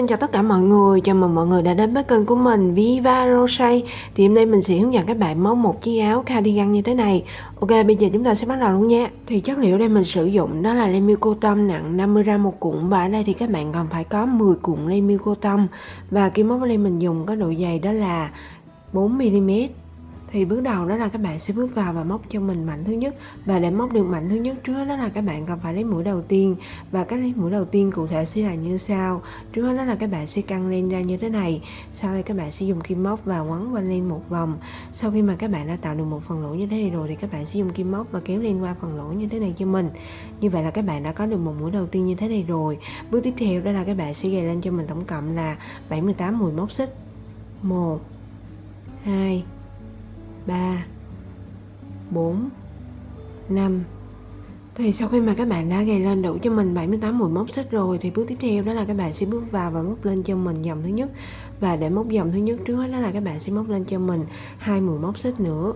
Xin chào tất cả mọi người, chào mừng mọi người đã đến với kênh của mình Viva Crochet. Thì hôm nay mình sẽ hướng dẫn các bạn móc một chiếc áo cardigan như thế này. Ok, bây giờ chúng ta sẽ bắt đầu luôn nha. Thì chất liệu đây mình sử dụng đó là len miêu cô tông nặng 50g một cuộn, và ở đây thì các bạn cần phải có 10 cuộn len miêu cô tông. Và kim móc len mình dùng có độ dày đó là 4mm. Thì bước đầu đó là các bạn sẽ bước vào và móc cho mình mảnh thứ nhất. Và để móc được mảnh thứ nhất trước đó là các bạn cần phải lấy mũi đầu tiên. Và cách lấy mũi đầu tiên cụ thể sẽ là như sau. Trước đó là các bạn sẽ căng len ra như thế này. Sau đây các bạn sẽ dùng kim móc và quấn quanh len một vòng. Sau khi mà các bạn đã tạo được một phần lỗ như thế này rồi thì các bạn sẽ dùng kim móc và kéo len qua phần lỗ như thế này cho mình. Như vậy là các bạn đã có được một mũi đầu tiên như thế này rồi. Bước tiếp theo đó là các bạn sẽ gài lên cho mình tổng cộng là 78 mũi móc xích. 1 2 3 4 5. Thì sau khi mà các bạn đã gài lên đủ cho mình 78 mũi móc xích rồi thì bước tiếp theo đó là các bạn sẽ bước vào và móc lên cho mình dòng thứ nhất. Và để móc dòng thứ nhất trước đó là các bạn sẽ móc lên cho mình 2 mũi móc xích nữa.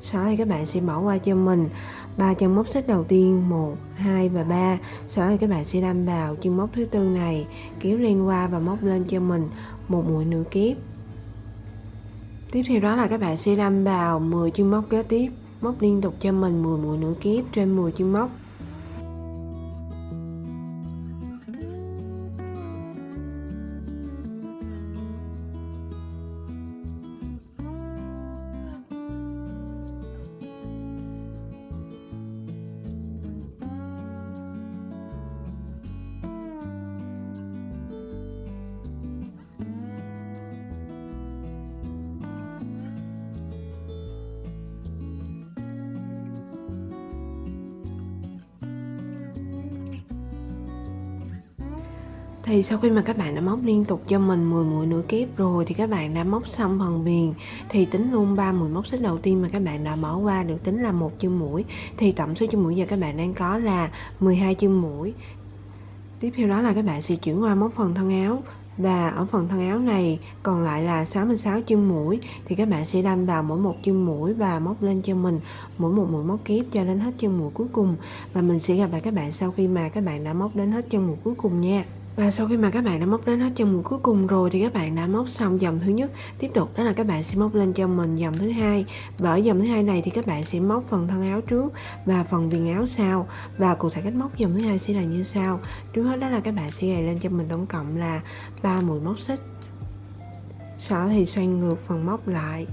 Sau đó thì các bạn sẽ bỏ qua cho mình 3 chân móc xích đầu tiên, 1 2 và 3. Sau đó thì các bạn sẽ đâm vào chân móc thứ tư này, kéo len qua và móc lên cho mình một mũi nửa kép. Tiếp theo đó là các bạn sẽ đâm vào 10 chân móc kế tiếp, móc liên tục cho mình 10 mũi nửa kép trên 10 chân móc. Thì sau khi mà các bạn đã móc liên tục cho mình 10 mũi nửa kép rồi thì các bạn đã móc xong phần viền. Thì tính luôn 3 mũi móc xích đầu tiên mà các bạn đã bỏ qua được tính là một chân mũi. Thì tổng số chân mũi giờ các bạn đang có là 12 chân mũi. Tiếp theo đó là các bạn sẽ chuyển qua móc phần thân áo. Và ở phần thân áo này còn lại là 66 chân mũi. Thì các bạn sẽ đâm vào mỗi một chân mũi và móc lên cho mình mỗi một mũi móc kép cho đến hết chân mũi cuối cùng. Và mình sẽ gặp lại các bạn sau khi mà các bạn đã móc đến hết chân mũi cuối cùng nha. Và sau khi mà các bạn đã móc đến hết chân mũi cuối cùng rồi thì các bạn đã móc xong dòng thứ nhất. Tiếp tục đó là các bạn sẽ móc lên cho mình dòng thứ hai. Và ở dòng thứ hai này thì các bạn sẽ móc phần thân áo trước và phần viền áo sau. Và cụ thể cách móc dòng thứ hai sẽ là như sau. Trước hết đó là các bạn sẽ gài lên cho mình tổng cộng là 3 mũi móc xích. Sau đó thì xoay ngược phần móc lại.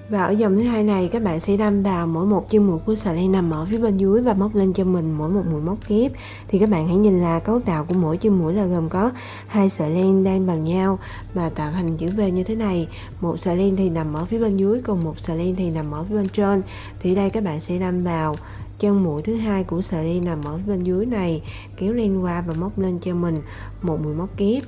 Và ở dòng thứ hai này các bạn sẽ đâm vào mỗi một chân mũi của sợi len nằm ở phía bên dưới và móc lên cho mình mỗi một mũi móc kép. Thì các bạn hãy nhìn là cấu tạo của mỗi chân mũi là gồm có hai sợi len đan vào nhau và tạo thành chữ V như thế này. Một sợi len thì nằm ở phía bên dưới, còn một sợi len thì nằm ở phía bên trên. Thì đây các bạn sẽ đâm vào chân mũi thứ hai của sợi len nằm ở phía bên dưới này, kéo len qua và móc lên cho mình một mũi móc kép.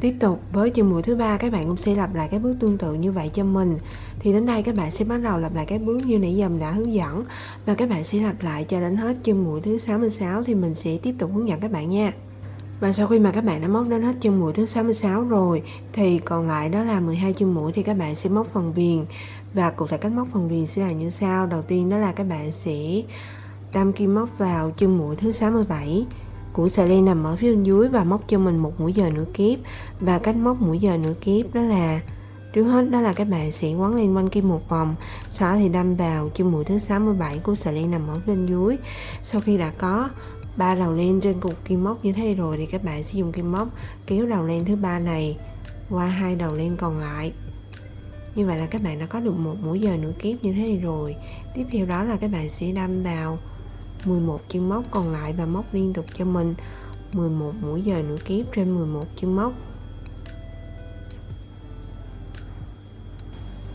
Tiếp tục với chân mũi thứ ba các bạn cũng sẽ lặp lại cái bước tương tự như vậy cho mình. Thì đến đây các bạn sẽ bắt đầu lặp lại cái bước như nãy giờ mình đã hướng dẫn. Và các bạn sẽ lặp lại cho đến hết chân mũi thứ 66 thì mình sẽ tiếp tục hướng dẫn các bạn nha. Và sau khi mà các bạn đã móc đến hết chân mũi thứ 66 rồi thì còn lại đó là 12 chân mũi thì các bạn sẽ móc phần viền. Và cụ thể cách móc phần viền sẽ là như sau. Đầu tiên đó là các bạn sẽ đâm kim móc vào chân mũi thứ 67 của sợi len nằm ở phía bên dưới và móc cho mình một mũi dời nửa kép. Và cách móc mũi dời nửa kép đó là trước hết đó là các bạn sẽ quấn len quanh kim một vòng, sau đó thì đâm vào chân mũi thứ 67 của sợi len nằm ở bên dưới. Sau khi đã có 3 đầu len trên cục kim móc như thế rồi thì các bạn sẽ dùng kim móc kéo đầu len thứ ba này qua hai đầu len còn lại. Như vậy là các bạn đã có được một mũi dời nửa kép như thế này rồi. Tiếp theo đó là các bạn sẽ đâm vào 11 chân móc còn lại và móc liên tục cho mình 11 mũi dời nửa kép trên 11 chân móc.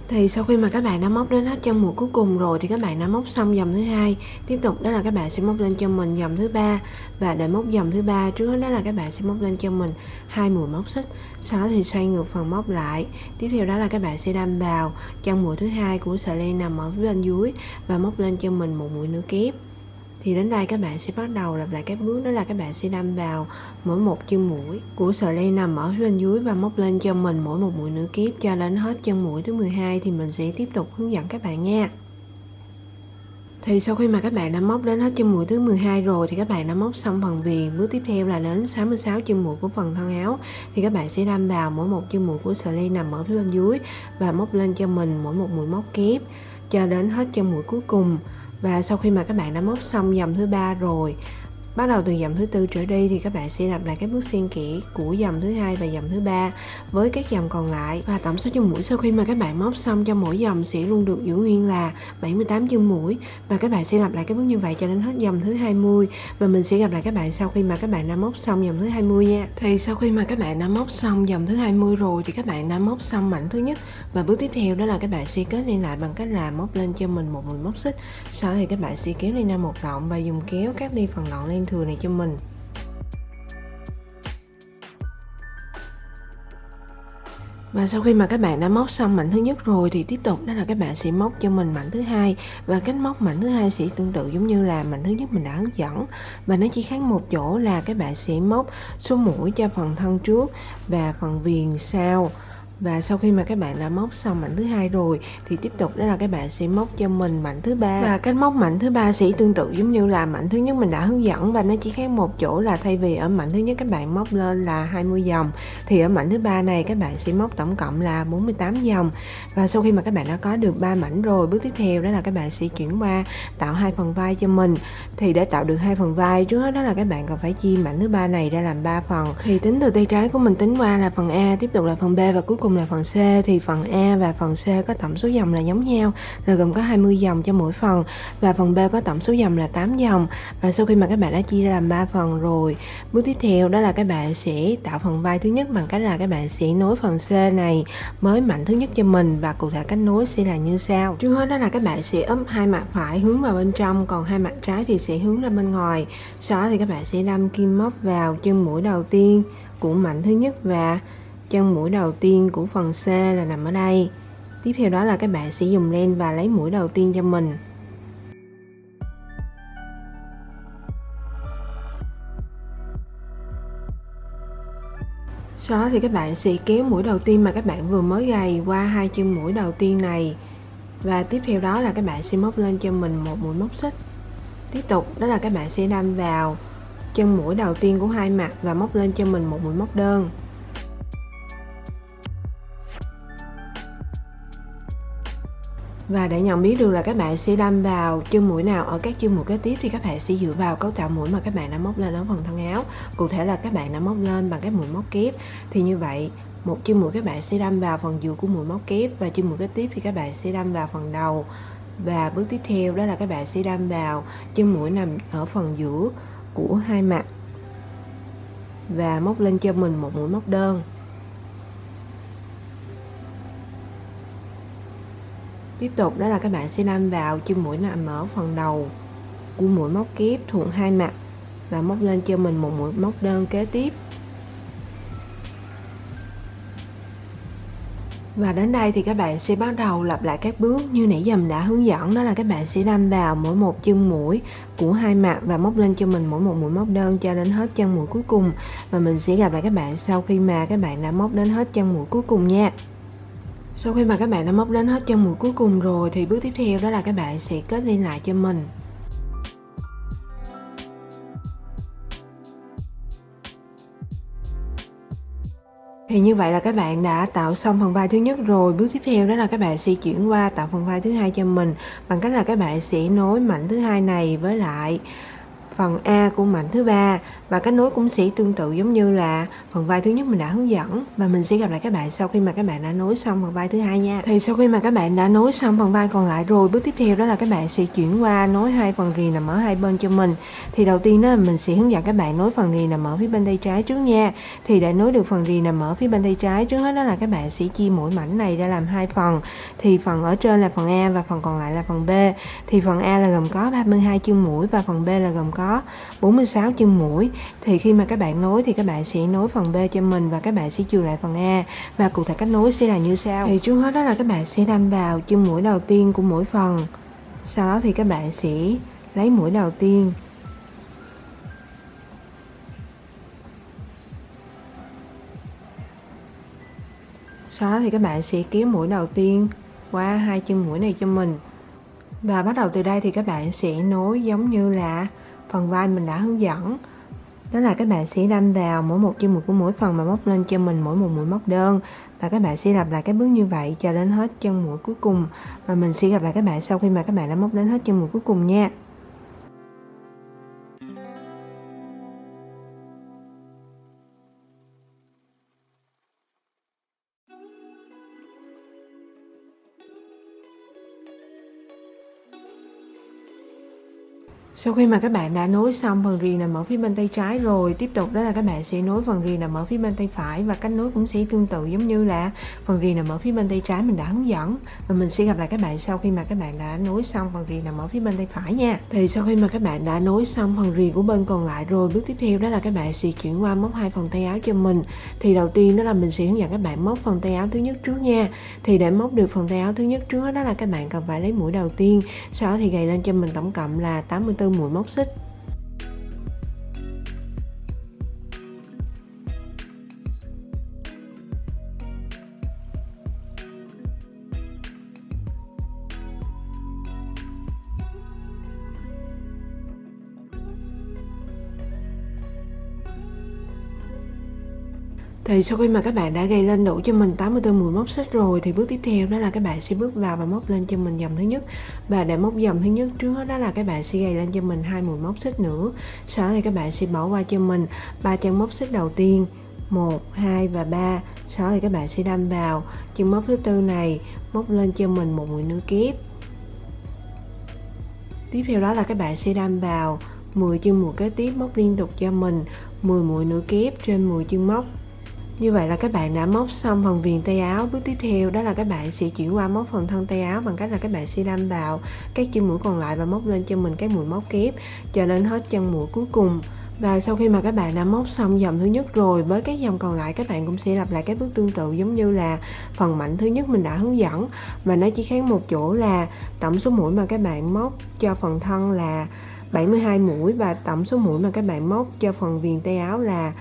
Thì sau khi mà các bạn đã móc đến hết chân mũi cuối cùng rồi thì các bạn đã móc xong dòng thứ hai. Tiếp tục đó là các bạn sẽ móc lên cho mình dòng thứ ba. Và để móc dòng thứ ba trước hết đó là các bạn sẽ móc lên cho mình 2 mũi móc xích. Sau đó thì xoay ngược phần móc lại. Tiếp theo đó là các bạn sẽ đâm vào chân mũi thứ hai của sợi len nằm ở phía bên dưới và móc lên cho mình một mũi nửa kép. Thì đến đây các bạn sẽ bắt đầu lặp lại các bước đó là các bạn sẽ đâm vào mỗi một chân mũi của sợi len nằm ở phía bên dưới và móc lên cho mình mỗi một mũi nửa kép cho đến hết chân mũi thứ 12 thì mình sẽ tiếp tục hướng dẫn các bạn nha. Thì sau khi mà các bạn đã móc đến hết chân mũi thứ 12 rồi thì các bạn đã móc xong phần viền. Bước tiếp theo là đến 66 chân mũi của phần thân áo. Thì các bạn sẽ đâm vào mỗi một chân mũi của sợi len nằm ở phía bên dưới và móc lên cho mình mỗi một mũi móc kép cho đến hết chân mũi cuối cùng. Và sau khi mà các bạn đã móc xong dòng thứ 3 rồi, bắt đầu từ dòng thứ 4 trở đi thì các bạn sẽ lặp lại các bước xen kẽ của dòng thứ 2 và dòng thứ 3 với các dòng còn lại. Và tổng số chân mũi sau khi mà các bạn móc xong cho mỗi dòng sẽ luôn được giữ nguyên là 78 chân mũi. Và các bạn sẽ lặp lại các bước như vậy cho đến hết dòng thứ 20. Và mình sẽ gặp lại các bạn sau khi mà các bạn đã móc xong dòng thứ 20 nha. Thì sau khi mà các bạn đã móc xong dòng thứ 20 rồi thì các bạn đã móc xong mảnh thứ nhất. Và bước tiếp theo đó là các bạn sẽ kết liên lại bằng cách là móc lên cho mình một mũi móc xích. Sau đó thì các bạn sẽ kéo lên ra một lọn và dùng kéo cắt đi phần lọn len thừa này cho mình. Và sau khi mà các bạn đã móc xong mảnh thứ nhất rồi thì tiếp tục đó là các bạn sẽ móc cho mình mảnh thứ hai. Và cách móc mảnh thứ hai sẽ tương tự giống như là mảnh thứ nhất mình đã hướng dẫn, và nó chỉ khác một chỗ là các bạn sẽ móc số mũi cho phần thân trước và phần viền sau. Và sau khi mà các bạn đã móc xong mảnh thứ hai rồi thì tiếp tục đó là các bạn sẽ móc cho mình mảnh thứ ba. Và cách móc mảnh thứ ba sẽ tương tự giống như là mảnh thứ nhất mình đã hướng dẫn, và nó chỉ khác một chỗ là thay vì ở mảnh thứ nhất các bạn móc lên là 20 dòng thì ở mảnh thứ ba này các bạn sẽ móc tổng cộng là 48 dòng. Và sau khi mà các bạn đã có được 3 mảnh rồi, bước tiếp theo đó là các bạn sẽ chuyển qua tạo hai phần vai cho mình. Thì để tạo được hai phần vai, trước hết đó là các bạn còn phải chia mảnh thứ ba này ra làm 3 phần. Thì tính từ tay trái của mình tính qua là phần A, tiếp tục là phần B và cuối cùng là phần C. Thì phần A và phần C có tổng số dòng là giống nhau, là gồm có 20 dòng cho mỗi phần, và phần B có tổng số dòng là 8 dòng. Và sau khi mà các bạn đã chia ra làm 3 phần rồi, bước tiếp theo đó là các bạn sẽ tạo phần vai thứ nhất bằng cách là các bạn sẽ nối phần C này với mảnh thứ nhất cho mình, và cụ thể cách nối sẽ là như sau. Trước hết đó là các bạn sẽ úp hai mặt phải hướng vào bên trong, còn hai mặt trái thì sẽ hướng ra bên ngoài. Sau đó thì các bạn sẽ đâm kim móc vào chân mũi đầu tiên của mảnh thứ nhất và chân mũi đầu tiên của phần C là nằm ở đây. Tiếp theo đó là các bạn sẽ dùng len và lấy mũi đầu tiên cho mình. Sau đó thì các bạn sẽ kéo mũi đầu tiên mà các bạn vừa mới gầy qua hai chân mũi đầu tiên này. Và tiếp theo đó là các bạn sẽ móc lên cho mình một mũi móc xích. Tiếp tục đó là các bạn sẽ đâm vào chân mũi đầu tiên của hai mặt và móc lên cho mình một mũi móc đơn. Và để nhận biết được là các bạn sẽ đâm vào chân mũi nào ở các chân mũi kế tiếp thì các bạn sẽ dựa vào cấu tạo mũi mà các bạn đã móc lên ở phần thân áo. Cụ thể là các bạn đã móc lên bằng cái mũi móc kép. Thì như vậy, một chân mũi các bạn sẽ đâm vào phần giữa của mũi móc kép, và chân mũi kế tiếp thì các bạn sẽ đâm vào phần đầu. Và bước tiếp theo đó là các bạn sẽ đâm vào chân mũi nằm ở phần giữa của hai mặt và móc lên cho mình một mũi móc đơn. Tiếp tục đó là các bạn sẽ đâm vào chân mũi nằm ở phần đầu của mũi móc kép thuận hai mặt và móc lên cho mình một mũi móc đơn kế tiếp. Và đến đây thì các bạn sẽ bắt đầu lặp lại các bước như nãy giờ mình đã hướng dẫn, đó là các bạn sẽ đâm vào mỗi một chân mũi của hai mặt và móc lên cho mình mỗi một mũi móc đơn cho đến hết chân mũi cuối cùng. Và mình sẽ gặp lại các bạn sau khi mà các bạn đã móc đến hết chân mũi cuối cùng nha. Sau khi mà các bạn đã móc đến hết chân mũi cuối cùng rồi thì bước tiếp theo đó là các bạn sẽ kết liên lại cho mình. Thì như vậy là các bạn đã tạo xong phần vai thứ nhất rồi. Bước tiếp theo đó là các bạn sẽ chuyển qua tạo phần vai thứ hai cho mình bằng cách là các bạn sẽ nối mảnh thứ hai này với lại phần A của mảnh thứ ba, và cách nối cũng sẽ tương tự giống như là phần vai thứ nhất mình đã hướng dẫn. Và mình sẽ gặp lại các bạn sau khi mà các bạn đã nối xong phần vai thứ hai nha. Thì sau khi mà các bạn đã nối xong phần vai còn lại rồi, bước tiếp theo đó là các bạn sẽ chuyển qua nối hai phần rì nằm ở hai bên cho mình. Thì đầu tiên đó là mình sẽ hướng dẫn các bạn nối phần rì nằm ở phía bên tay trái trước nha. Thì để nối được phần rì nằm ở phía bên tay trái, trước hết đó là các bạn sẽ chia mỗi mảnh này ra làm hai phần. Thì phần ở trên là phần A và phần còn lại là phần B. Thì phần A là gồm có 32 chân mũi và phần B là gồm có 46 chân mũi. Thì khi mà các bạn nối thì các bạn sẽ nối phần B cho mình và các bạn sẽ chừa lại phần A, và cụ thể cách nối sẽ là như sau. Thì trước hết đó là các bạn sẽ đâm vào chân mũi đầu tiên của mỗi phần. Sau đó thì các bạn sẽ lấy mũi đầu tiên sau đó thì các bạn sẽ kéo mũi đầu tiên qua hai chân mũi này cho mình Và bắt đầu từ đây thì các bạn sẽ nối giống như là phần vai mình đã hướng dẫn. Đó là các bạn sẽ đâm vào mỗi một chân mũi của mỗi phần mà móc lên cho mình mỗi một mũi móc đơn. Và các bạn sẽ lặp lại cái bước như vậy cho đến hết chân mũi cuối cùng. Và mình sẽ gặp lại các bạn sau khi mà các bạn đã móc đến hết chân mũi cuối cùng nha. Sau khi mà các bạn đã nối xong phần rì nằm ở phía bên tay trái rồi, tiếp tục đó là các bạn sẽ nối phần rì nằm ở phía bên tay phải, và cách nối cũng sẽ tương tự giống như là phần rì nằm ở phía bên tay trái mình đã hướng dẫn. Và mình sẽ gặp lại các bạn sau khi mà các bạn đã nối xong phần rì nằm ở phía bên tay phải nha. Thì sau khi mà các bạn đã nối xong phần rì của bên còn lại rồi, bước tiếp theo đó là các bạn sẽ chuyển qua móc hai phần tay áo cho mình. Thì đầu tiên đó là mình sẽ hướng dẫn các bạn móc phần tay áo thứ nhất trước nha. Thì để móc được phần tay áo thứ nhất trước đó là các bạn cần phải lấy mũi đầu tiên, sau đó thì gầy lên cho mình tổng cộng là 84 mũi móc xích. Thì sau khi mà các bạn đã gầy lên đủ cho mình 84 mũi móc xích rồi, thì bước tiếp theo đó là các bạn sẽ bước vào và móc lên cho mình dòng thứ nhất. Và để móc dòng thứ nhất trước đó là các bạn sẽ gầy lên cho mình 2 mũi móc xích nữa. Sau đó thì các bạn sẽ bỏ qua cho mình 3 chân móc xích đầu tiên, 1, 2 và 3. Sau đó thì các bạn sẽ đâm vào chân móc thứ tư này, móc lên cho mình một mũi nửa kép. Tiếp theo đó là các bạn sẽ đâm vào 10 chân mũi kế tiếp, móc liên tục cho mình 10 mũi nửa kép trên 10 chân móc. Như vậy là các bạn đã móc xong phần viền tay áo. Bước tiếp theo đó là các bạn sẽ chuyển qua móc phần thân tay áo bằng cách là các bạn sẽ đâm vào các chân mũi còn lại và móc lên cho mình các mũi móc kép cho đến hết chân mũi cuối cùng. Và sau khi mà các bạn đã móc xong dòng thứ nhất rồi, với các dòng còn lại các bạn cũng sẽ lặp lại các bước tương tự giống như là phần mảnh thứ nhất mình đã hướng dẫn. Và nó chỉ khác một chỗ là tổng số mũi mà các bạn móc cho phần thân là 72 mũi và tổng số mũi mà các bạn móc cho phần viền tay áo là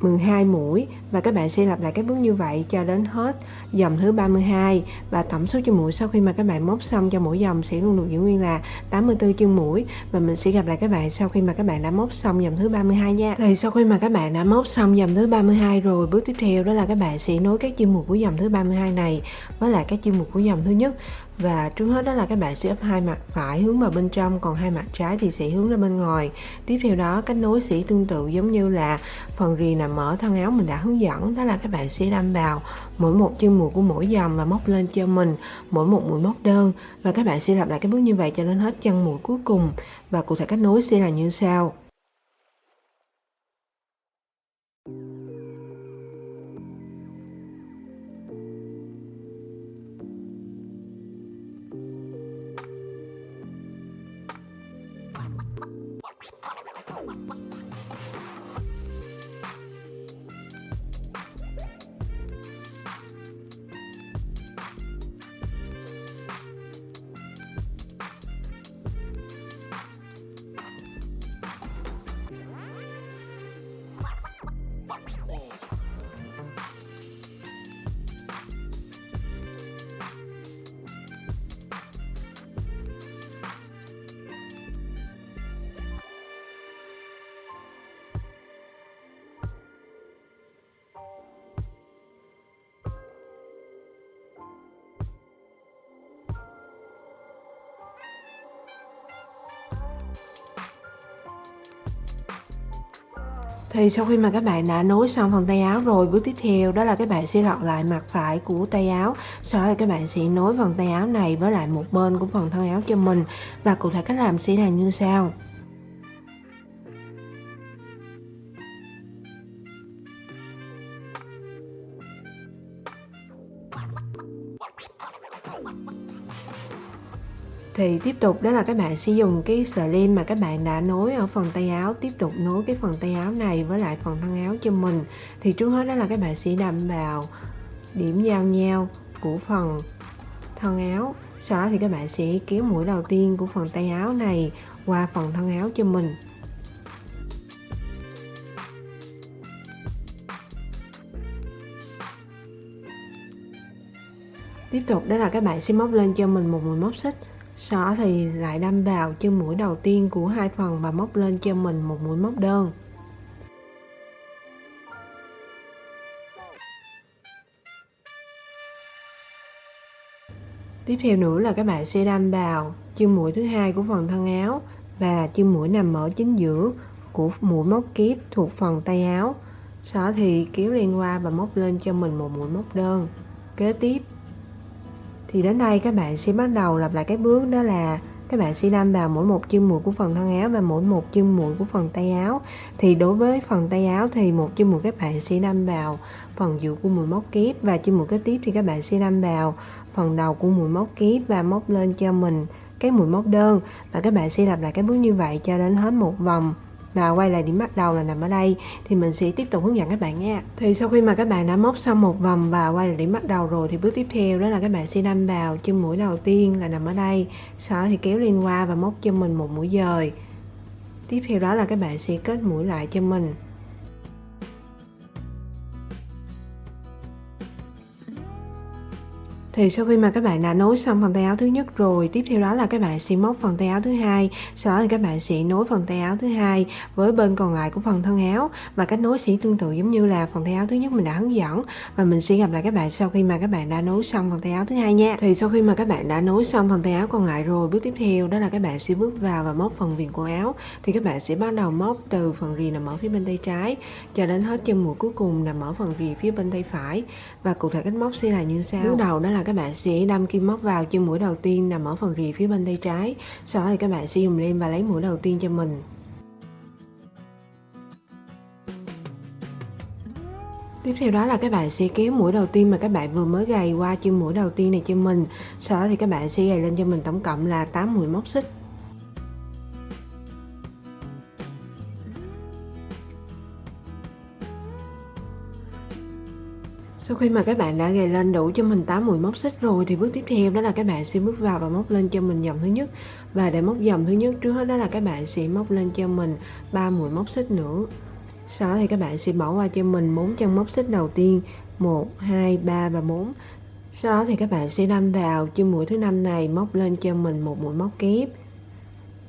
12 mũi. Và các bạn sẽ lặp lại các bước như vậy cho đến hết dòng thứ 32. Và tổng số chân mũi sau khi mà các bạn móc xong cho mỗi dòng sẽ luôn được giữ nguyên là 84 chân mũi. Và mình sẽ gặp lại các bạn sau khi mà các bạn đã móc xong dòng thứ 32 nha. Thì sau khi mà các bạn đã móc xong dòng thứ 32 rồi, bước tiếp theo đó là các bạn sẽ nối các chân mũi của dòng thứ 32 này với lại các chân mũi của dòng thứ nhất. Và trước hết đó là các bạn sẽ ấp hai mặt phải hướng vào bên trong, còn hai mặt trái thì sẽ hướng ra bên ngoài. Tiếp theo đó cách nối sẽ tương tự giống như là phần rì nằm ở thân áo mình đã hướng dẫn, đó là các bạn sẽ đâm vào mỗi một chân mũi của mỗi dòng và móc lên cho mình mỗi một mũi móc đơn. Và các bạn sẽ lặp lại cái bước như vậy cho đến hết chân mũi cuối cùng. Và cụ thể cách nối sẽ là như sau. Thì sau khi mà các bạn đã nối xong phần tay áo rồi, bước tiếp theo đó là các bạn sẽ lọt lại mặt phải của tay áo. Sau đó các bạn sẽ nối phần tay áo này với lại một bên của phần thân áo cho mình. Và cụ thể cách làm sẽ là như sau. Thì tiếp tục đó là các bạn sẽ dùng cái sợi len mà các bạn đã nối ở phần tay áo, tiếp tục nối cái phần tay áo này với lại phần thân áo cho mình. Thì trước hết đó là các bạn sẽ đâm vào điểm giao nhau của phần thân áo. Sau đó thì các bạn sẽ kéo mũi đầu tiên của phần tay áo này qua phần thân áo cho mình. Tiếp tục đó là các bạn sẽ móc lên cho mình một mũi móc xích. Sau đó thì lại đâm vào chân mũi đầu tiên của hai phần và móc lên cho mình một mũi móc đơn. Tiếp theo nữa là các bạn sẽ đâm vào chân mũi thứ hai của phần thân áo và chân mũi nằm ở chính giữa của mũi móc kép thuộc phần tay áo. Sau đó thì kéo len qua và móc lên cho mình một mũi móc đơn. Kế tiếp thì đến đây các bạn sẽ bắt đầu lặp lại cái bước đó là các bạn sẽ đâm vào mỗi một chân mũi của phần thân áo và mỗi một chân mũi của phần tay áo. Thì đối với phần tay áo thì một chân mũi các bạn sẽ đâm vào phần giữa của mũi móc kép và chân mũi kế tiếp thì các bạn sẽ đâm vào phần đầu của mũi móc kép và móc lên cho mình cái mũi móc đơn, và các bạn sẽ lặp lại cái bước như vậy cho đến hết một vòng và quay lại điểm bắt đầu là nằm ở đây. Thì mình sẽ tiếp tục hướng dẫn các bạn nha. Thì sau khi mà các bạn đã móc xong một vòng và quay lại điểm bắt đầu rồi thì bước tiếp theo đó là các bạn sẽ đâm vào chân mũi đầu tiên là nằm ở đây, sau đó thì kéo lên qua và móc cho mình một mũi dời. Tiếp theo đó là các bạn sẽ kết mũi lại cho mình. Thì sau khi mà các bạn đã nối xong phần tay áo thứ nhất rồi, tiếp theo đó là các bạn sẽ móc phần tay áo thứ hai, sau đó thì các bạn sẽ nối phần tay áo thứ hai với bên còn lại của phần thân áo, và cách nối sẽ tương tự giống như là phần tay áo thứ nhất mình đã hướng dẫn. Và mình sẽ gặp lại các bạn sau khi mà các bạn đã nối xong phần tay áo thứ hai nha. Thì sau khi mà các bạn đã nối xong phần tay áo còn lại rồi, bước tiếp theo đó là các bạn sẽ bước vào và móc phần viền của áo. Thì các bạn sẽ bắt đầu móc từ phần rìa nằm ở phía bên tay trái cho đến hết chân mũi cuối cùng nằm ở phần rìa phía bên tay phải. Và cụ thể cách móc sẽ là như sau. Bước đầu đó là các bạn sẽ đâm kim móc vào chân mũi đầu tiên nằm ở phần rìa phía bên tay trái, sau đó thì các bạn sẽ dùng len và lấy mũi đầu tiên cho mình. Tiếp theo đó là các bạn sẽ kéo mũi đầu tiên mà các bạn vừa mới gầy qua chân mũi đầu tiên này cho mình, sau đó thì các bạn sẽ gầy lên cho mình tổng cộng là 8 mũi móc xích. Sau khi mà các bạn đã gầy lên đủ cho mình 8 mũi móc xích rồi thì bước tiếp theo đó là các bạn sẽ bước vào và móc lên cho mình dòng thứ nhất. Và để móc dòng thứ nhất trước hết đó là các bạn sẽ móc lên cho mình 3 mũi móc xích nữa. Sau đó thì các bạn sẽ bỏ qua cho mình 4 chân móc xích đầu tiên, 1, 2, 3 và 4. Sau đó thì các bạn sẽ đâm vào chân mũi thứ 5 này, móc lên cho mình một mũi móc kép.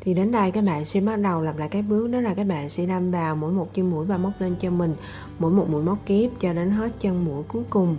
Thì đến đây các bạn sẽ bắt đầu lặp lại cái bước đó là các bạn sẽ đâm vào mỗi một chân mũi và móc lên cho mình mỗi một mũi móc kép cho đến hết chân mũi cuối cùng.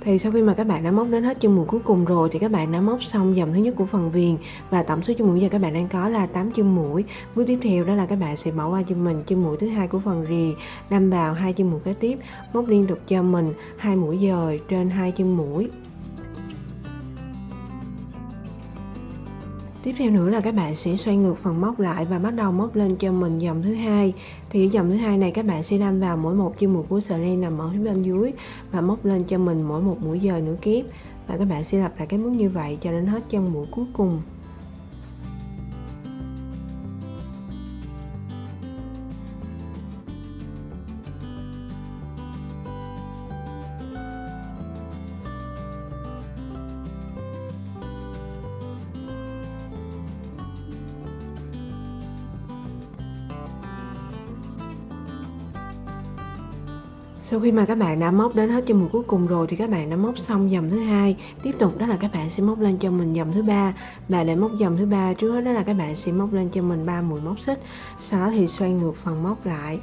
Thì sau khi mà các bạn đã móc đến hết chân mũi cuối cùng rồi thì các bạn đã móc xong dòng thứ nhất của phần viền và tổng số chân mũi giờ các bạn đang có là 8 chân mũi. Bước tiếp theo đó là các bạn sẽ bỏ qua cho mình chân mũi thứ hai của phần rìa, đâm vào hai chân mũi kế tiếp, móc liên tục cho mình 2 mũi dời trên hai chân mũi. Tiếp theo nữa là các bạn sẽ xoay ngược phần móc lại và bắt đầu móc lên cho mình dòng thứ hai. Thì dòng thứ hai này các bạn sẽ đâm vào mỗi một chân mũi của sợi len nằm ở phía bên dưới và móc lên cho mình mỗi một mũi dời nửa kép. Và các bạn sẽ lặp lại cái bước như vậy cho đến hết chân mũi cuối cùng. Sau khi mà các bạn đã móc đến hết chân mũi cuối cùng rồi thì các bạn đã móc xong dòng thứ hai. Tiếp tục đó là các bạn sẽ móc lên cho mình dòng thứ ba. Và để móc dòng thứ ba trước hết đó là các bạn sẽ móc lên cho mình 3 mũi móc xích. Sau đó thì xoay ngược phần móc lại.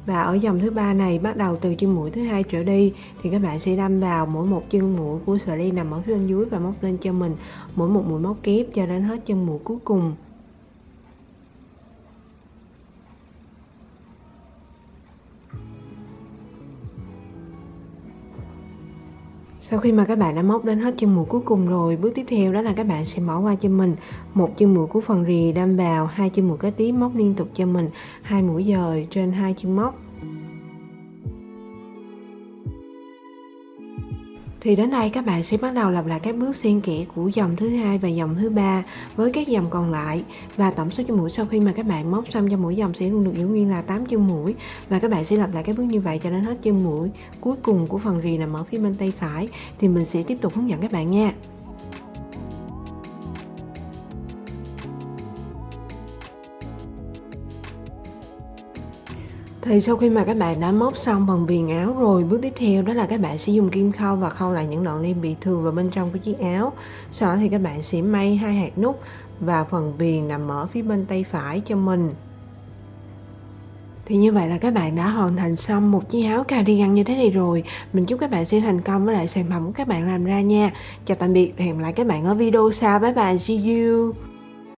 Và ở dòng thứ ba này bắt đầu từ chân mũi thứ hai trở đi thì các bạn sẽ đâm vào mỗi một chân mũi của sợi len nằm ở phía bên dưới và móc lên cho mình mỗi một mũi móc kép cho đến hết chân mũi cuối cùng. Sau khi mà các bạn đã móc đến hết chân mũi cuối cùng rồi, bước tiếp theo đó là các bạn sẽ bỏ qua cho mình một chân mũi của phần rìa, đâm vào hai chân mũi kế tiếp, móc liên tục cho mình 2 mũi dời trên hai chân móc. Thì đến đây các bạn sẽ bắt đầu lặp lại các bước xen kẽ của dòng thứ hai và dòng thứ ba với các dòng còn lại, và tổng số chân mũi sau khi mà các bạn móc xong cho mỗi dòng sẽ luôn được giữ nguyên là 8 chân mũi, và các bạn sẽ lặp lại các bước như vậy cho đến hết chân mũi cuối cùng của phần rì nằm ở phía bên tay phải. Thì mình sẽ tiếp tục hướng dẫn các bạn nha. Thì sau khi mà các bạn đã móc xong phần viền áo rồi, bước tiếp theo đó là các bạn sẽ dùng kim khâu và khâu lại những đoạn len bị thừa vào bên trong của chiếc áo. Sau đó thì các bạn sẽ may 2 hạt nút và phần viền nằm ở phía bên tay phải cho mình. Thì như vậy là các bạn đã hoàn thành xong một chiếc áo cardigan như thế này rồi. Mình chúc các bạn sẽ thành công với lại sản phẩm của các bạn làm ra nha. Chào tạm biệt, hẹn gặp lại các bạn ở video sau. Bye bye, see you.